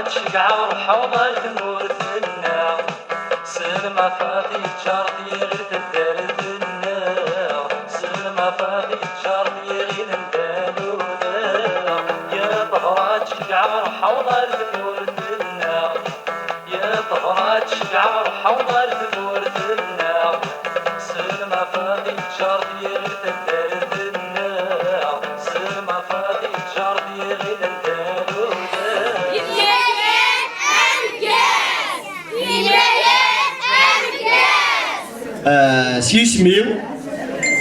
تشقع وحوض ثمورتنا سلمى فاضي جارتي غير تدردنا سلمى فاضي جارتي غير ندالونا يا طهرة تشقع وحوض ثمورتنا يا طهرة تشقع وحوض ثمورتنا سلمى فاضي جارتي غير تدردنا سلمى فاضي جارتي غير ندالونا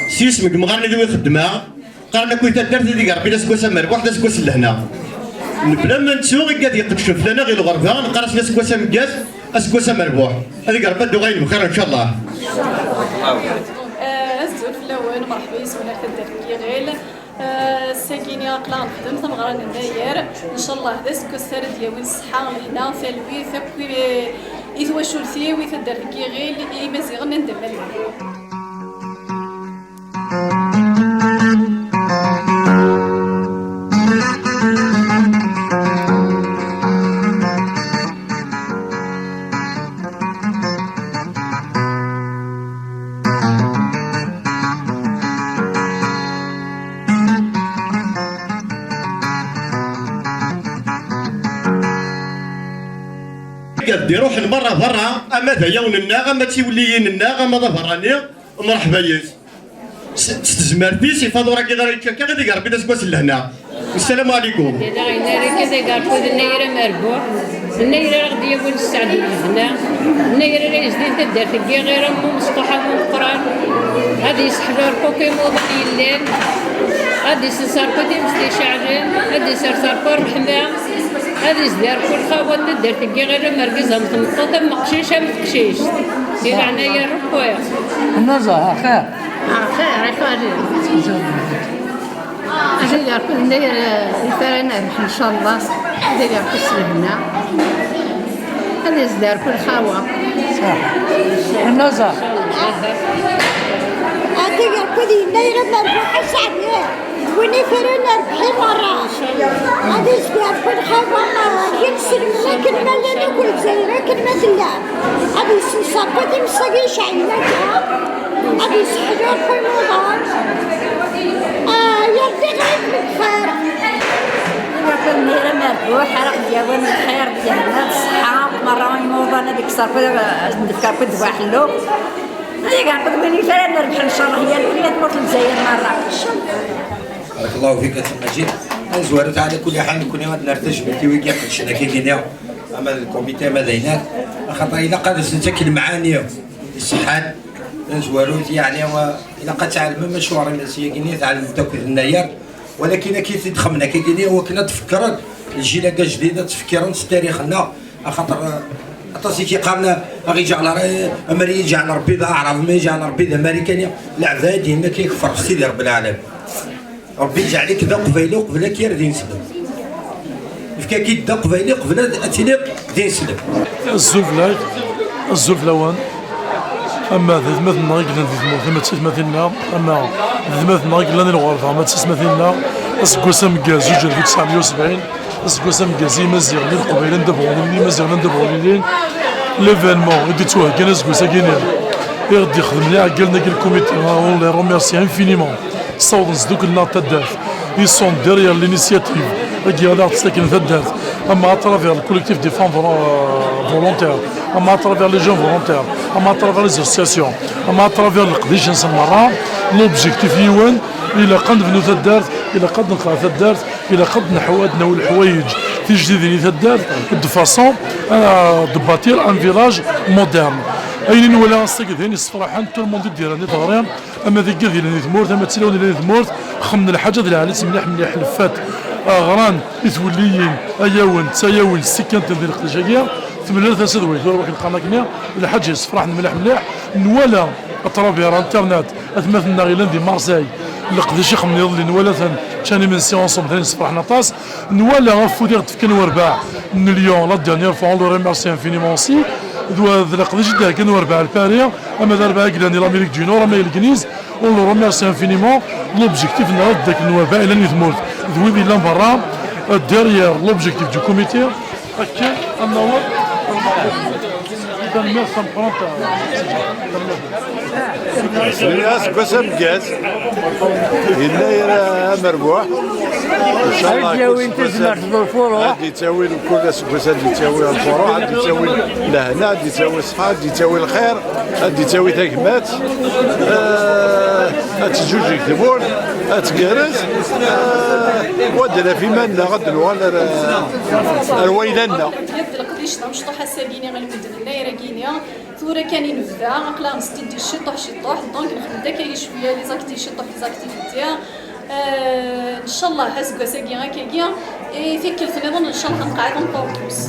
سيسمك مغني ذوي خدمه قالنا كويتا درت ذيك ربي ناس كوسا مربوح ناس كوس لهنا بلا ما نسوق قاعد يقتشف لنا غير الغرفه نقرا ناس كوسا مكاس اس كوسا مربوح هذيك ربي دو غير بخير ان شاء الله. الزول في الاول مرحبا يسمونا كدار غير ساكيني قلان خدمت مغران الناير ان شاء الله هذا سكسر ديال الصحه هنا ثلوي ثقوي إذا شرتي ويتدار كيغيل يمزيغ من دمالي قد يروح المرة برا اما ذا يوم الناغ اما تيوليين الناغ اما ذا براني مرحبا يس ستزمرتي سي فادورا كي داري تشكا غادي ربي ناس كواس لهنا السلام عليكم. كذا قالوا النيره مربوح النيره غادي يقول السعد هنا النيره اللي جديد تدار تلقى غير ام مسطوحه من القران غادي يسحبوا البوكيمون الليل غادي يسرقوا دي مستشعرين غادي يسرقوا الرحمه هذه زدار كل خاوة ندير تلقى غير مركزها متنططة مقشيشة متقشيش في معنايا الركوية النزهة خير خير أجي يركو ندير الفرن إن شاء الله ندير يركو السلهنا هذه زدار كل خاوة صح النزهة هذه يركو ذي ندير مربوحة سعدية وني فرنا ربحي مرة هذه سبيع كل خاوة ينسلم لكن ما لنا كل زيرة كلمة الله هذه سنصابة دي مساقي شعينا هذه سحجار في رمضان يرضي غير بالخير يركو النيرة مربوحة راه ديالنا الخير ديالنا الصحة مرة يموضنا ديك صافي نذكر كنت بحلو هذيك عقد مني فرنا ربح إن شاء الله هي اللي تموت الجزائر مرة إن شاء الله. بارك الله فيك المجيد زوارت على كل حال كنا ما نرتج بكي ويكي قدشنا كي كينا اما الكوميتي ما داينات خاطر الا قادت نتاك المعاني الصحات زواروت يعني الا قد تعلم مشوار الناس كيني تعلم تاكل النيار ولكن كي تدخلنا كي كيني وكنا تفكرت الجيل جديده تفكيرا في تاريخنا خاطر اتصي كي قالنا غيجي على امريكا يجي على ربي ذا عرب ما يجي على ربي ذا امريكانيا العباد هنا كيكفر سيدي رب العالمين ربي يجعلك ذا قبيله قبل كير دين سلم فكا كي ذا قبيله قبل اتيليق دين سلم الزلفلاوان اما ذمت الناقل ذمت تسمثلنا اما ذمت الناقل لنا الغرفه ما تسمثلنا اسكوسام كاز 1970 اسكوسام كازي مزيغ لي القبيله ندبغوا مزيغ ندبغوا لين ليفينمون اللي توهكنا اسكوسا كاينين يغدي يخدم لي عقلنا كي الكوميتي اون لي روميرسي انفينيمون صوت نصدوك لنا تدات ils sont derrière l'initiative qui a تسكن تدات اما à travers le collectif des femmes volontaires اما à travers les jeunes volontaires اما à travers les associations اما à travers القديش نسمى مرة لوبجيكتيف يوان الى قد نبنو تدات الى قد نقرا تدات الى قد نحوادنا والحوايج في جديد تدات دو فاسون دو باتير ان فيلاج مودرن اين ولا نستقدين الصراحه تو الموند ديال هذه ظهرين اما ذيك ديال اللي ثمورت اما تسلاون اللي ثمورت خمن الحاجه ديال على مليح مليح لفات غران يتوليين اياون تساياون السكانت ديال القديشيه ثمن سدوي ولكن لقانا كنا الحاجه صفراح مليح مليح نوالا اترافير انترنت اثمثنا غير دي مارساي القديش خمن يضل نوالا ثاني من سيونس مثلا صفرحنا طاس نوالا غفودير تفكن ورباع من ليون لا ديرنيير فون لو ريميرسي انفينيمون سي ذو قديش دا كانوا اربعه الباريا اما ذا اربعه كلاني لامريك دو نور اما الكنيز اون لو ريميرسي انفينيمون لوبجيكتيف نرد ذاك الوباء الى نيثمورت ذوي اللي برا derrière l'objectif du comité هكا النور تنمير سامبرونت الناس قسم جاز هنا مربوح ان شاء الله هاي انت سمعت بالفروع غادي تساوي كل قسم غادي تساوي الفروع غادي تساوي لهنا غادي تساوي الصحه غادي تساوي الخير غادي تساوي تكمات تجوج يكتبون تكرس ودنا في مالنا غدلوا على رويلنا القديش مشطوحه ساكيني غنمدن النايره كينيا ثورة كانين نبدا نقلا نستدي شطوح دونك نخدم داك شويه لي زاكتي شطوح لي زاكتيفيتي ان شاء الله هاسكو ساكي هكاكيا في كل ثنظن ان شاء الله نقعد نطوكوس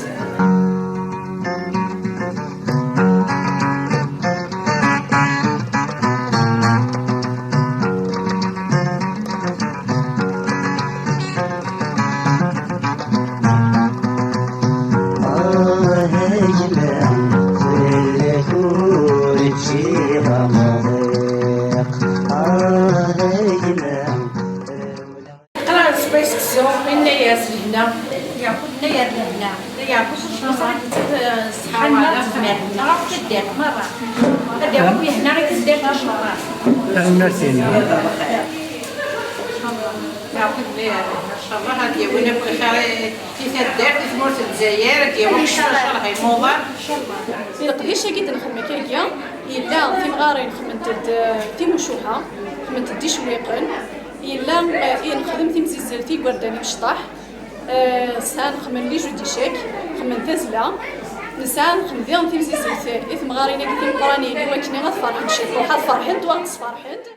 القديش اكيد نخدم كاكيا الا في مغارين خدمت في مشوحه خدمت دي شويقن الا نخدم في مزيزلتي قرداني بشطاح سان خمن لي جودي شيك خمن تزلا نسان خمديان في مزيزلتي اثم غارينا كي مقراني اللي وكني غتفرحن شي روحها فرحت وغتصفرحت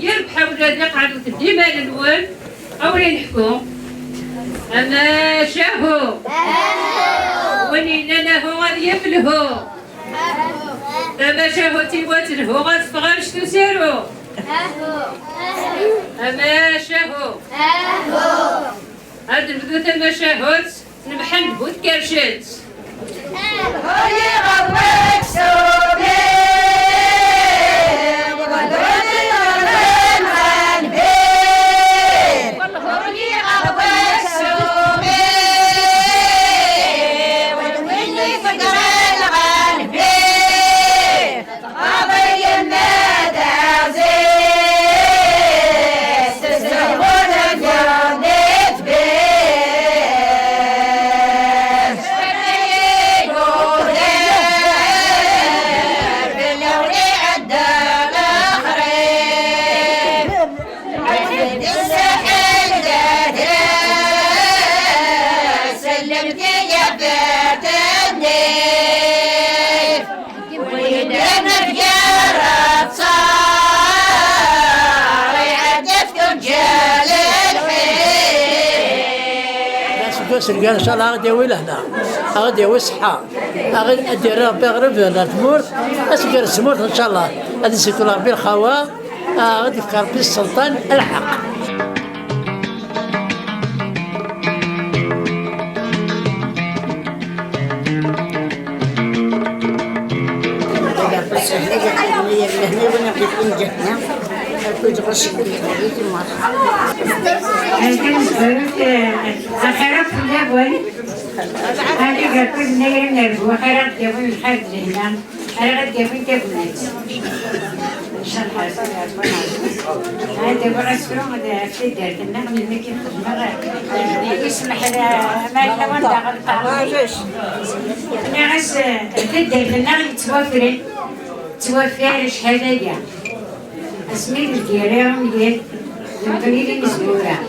يربح ولادي قعدوا ديما الأول أولي نحكوا أما شاهو ونينا هو غادي يملهو أما شاهو تيواتلهو غاتفغاش تسيرو أما شاهو هاد البدوث أما شاهوت نبحن بوت كرشت هاي غبك سوبي قال ان شاء الله غادي يوي لهنا غادي يوي الصحه غادي ادير ربي غرب تموت اسكر السموت ان شاء الله غادي يسكر ربي الخوا غادي يفكر ربي السلطان الحق الخيرات في الجبل هذه قلت نير نرجو خيرات جبل الخير هنا خيرات جبل جبلات ان شاء الله هذا برسلهم هذا في الدار النغم اللي كيف مرة يسمح ما لنا وانت غلطان ناس في الدار النغم توفر شهادة اسمي الكريم ديال البنيه المزبوره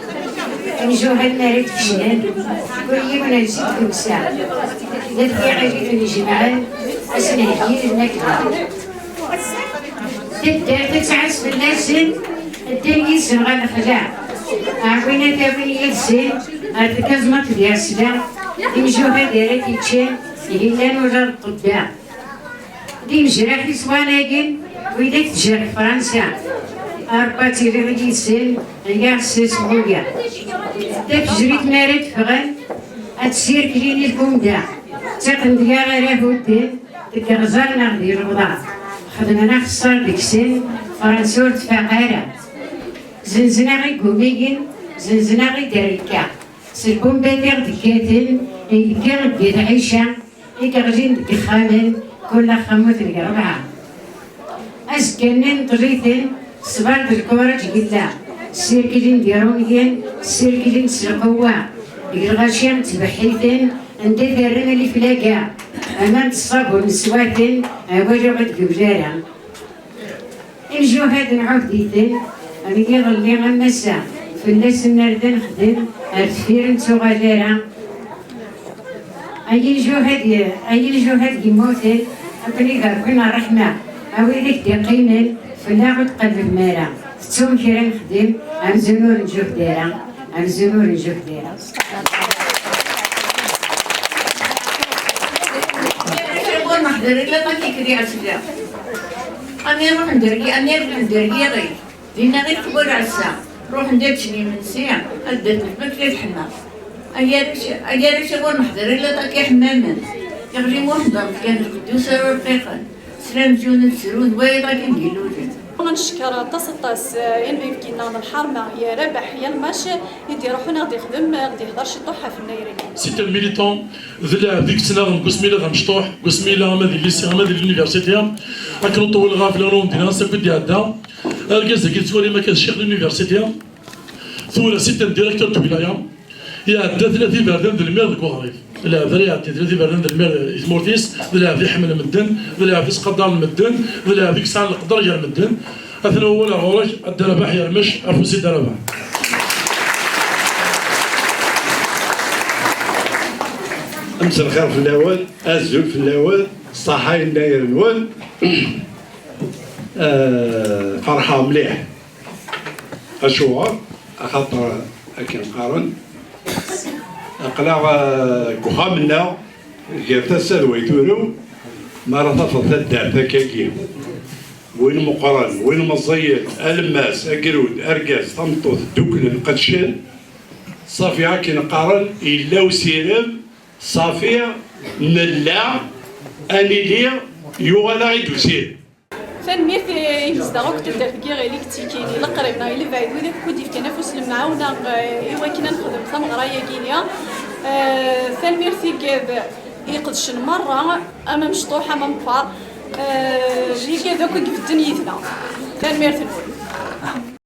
نجو هاد النهار تفشلان كل من نزيد كمسا ذات عجيب الجماعه اسنهدي النكبه تدار تتعس بالناس الدنيا سنغا نخلع وين تاوين يلسين كازمات ديال السلا يمجوها ديالها كيتشان يهلان ولا الطباع دي مجراحي سواناكين وإذا تجرح فرنسا أرباتي غير يسين غير سيسبويا داك جريت مارد فغن أتسير كليني الكومدا تاقن ديا غير هودين ديك غزالنا غدير الوضع خدمنا خسر ديك سن فرنسا ورتفاقارة زنزنا غي كوميكين زنزنا غي داريكا سلكم بادير دكاتن يدير ديال عيشة يكرجين ديك خامن كل خموت القربعة أسكنن طريتن صبار الكورة جيلا سيركلين ديرونيين سيركلين سلقوا الغاشيان تبحيتن عند ذرنا اللي فلاقا أمام الصاب والنسواتن وجبت قبجارة الجو هاد نعود ديتن أنا يظلي غمسا في الناس النردن خدم أرتفير نتوغالارا أي الجهد يموتن أبني قربنا الرحمة أويلك دقينا فلا غد قلب مارا ثم كيرا نخدم عن زنور نجوح ديرا عن زنور نجوح ديرا شغل محضر إلا ما كيكري عسلا أنا نروح ندرقي غير دينا غير كبر عسا روح ندير شني من ساعة أدت المكلة الحمام أجاري شغل محضر إلا طاكي حماما يغري محضر كان القدوس رفيقا سلام جون السرود ويضا كنقلوجن نشكر طاس ينبي كينا من الحرمه يا ربح يا الماشي يدي روحنا غادي يخدم غادي يهضر شي طوحه في النايرين سيت الميليتون ذلا ديك السنه قسميله غنشطوح قسميله غادي ليسي غادي لونيفرسيتي راكن طول غاف لون دينا سكو دي هدا الكاز كي تسولي ما كاش شيخ لونيفرسيتي ثورة سيت ديريكتور دو ولايه يا 30 بردان ديال المير كوغاريف لا ذريعة 30 بردان ديال المير مورتيس ذلا في حمل مدن ذلا في سقدار المدن ذلا في كسان القدر يا المدن أثناء أول غورج الدرباح يا المش أفوسي الدرباح أمس الخير في الأول الزول في الأول صحاي الناير الأول فرحة مليح أشوار خاطر أكن قارن أقلع كوخامنا جابت السلويتورو مرة تفضل الدار ذاكاكي وين مقرن وين مزيد الماس أقرود أرقاز طمطوط دوكن القدشان صافية كي نقارن إلا وسيرم صافية نلا أنيليا يوغالا عيد وسير فالمير يزدغوك تدار كيغي ليك تيكيني لقريبنا اللي بعيد وذاك كودي في تنافس المعاونة إوا كنا نخدم ثمغرايا كينيا فالمير ثيكاب يقدش المرة أما مشطوحة أما مفار جي كذا كي في الدنيا فالمير ثنول